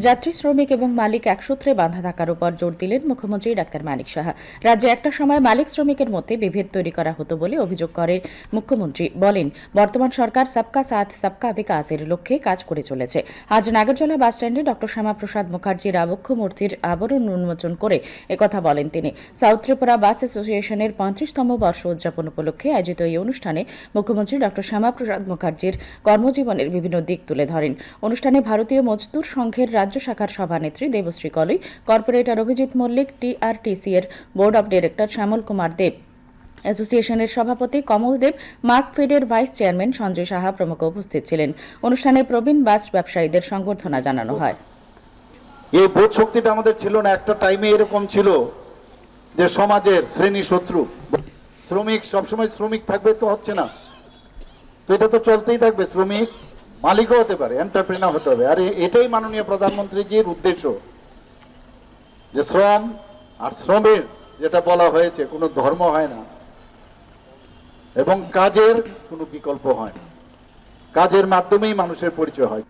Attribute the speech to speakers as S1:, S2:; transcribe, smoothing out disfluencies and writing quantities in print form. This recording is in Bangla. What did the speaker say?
S1: যাত্রী, শ্রমিক এবং মালিক এক সূত্রে বাঁধা থাকার উপর জোর দিলেন মুখ্যমন্ত্রী ডাক্তার মানিক সাহা। রাজ্যে একটা সময় মালিক শ্রমিকের মধ্যে বিভেদ তৈরি করা হতো বলে অভিযোগ করেন মুখ্যমন্ত্রী। বলেন, বর্তমান সরকার সবকা সাথ সবকা বিকাশের লক্ষ্যে কাজ করে চলেছে। আজ নাগরজোলা বাসস্ট্যান্ডে ডক্টর শ্যামাপ্রসাদ মুখার্জির আবক্ষ মূর্তির আবরণ উন্মোচন করে একথা বলেন তিনি। সাউথ ত্রিপুরা বাস অ্যাসোসিয়েশনের 35তম বর্ষ উদযাপন উপলক্ষে আয়োজিত এই অনুষ্ঠানে মুখ্যমন্ত্রী ডক্টর শ্যামাপ্রসাদ মুখার্জির কর্মজীবনের বিভিন্ন দিক তুলে ধরেন। অনুষ্ঠানে ভারতীয় মজদুর সংঘের রাজ্য শাখার সভানেত্রী দেবশ্রী কলই, কর্পোরেটর অভিজিৎ মল্লিক, টিআরটিসি এর board of director Shyamal Kumar Deb, অ্যাসোসিয়েশনের সভাপতি কমল দেব, মার্কফেডের ভাইস চেয়ারম্যান সঞ্জয় সাহা প্রমুখ উপস্থিত ছিলেন। অনুষ্ঠানে প্রবীণ বাস ব্যবসায়ীদের সংবর্ধনা জানানো হয়।
S2: এই বোধ শক্তিটা আমাদের ছিল না। একটা টাইমে এরকম ছিল যে সমাজের শ্রেণী শত্রু, শ্রমিক সবসময় শ্রমিক থাকবে তো হচ্ছে না, তো এটা তো চলতেই থাকবে। শ্রমিক মালিকও হতে পারে, এন্টারপ্রেনার হতে হবে। আর এটাই মাননীয় প্রধানমন্ত্রীজির উদ্দেশ্য, যে শ্রম আর শ্রমের যেটা বলা হয়েছে, কোনো ধর্ম হয় না এবং কাজের কোনো বিকল্প হয় না। কাজের মাধ্যমেই মানুষের পরিচয় হয়।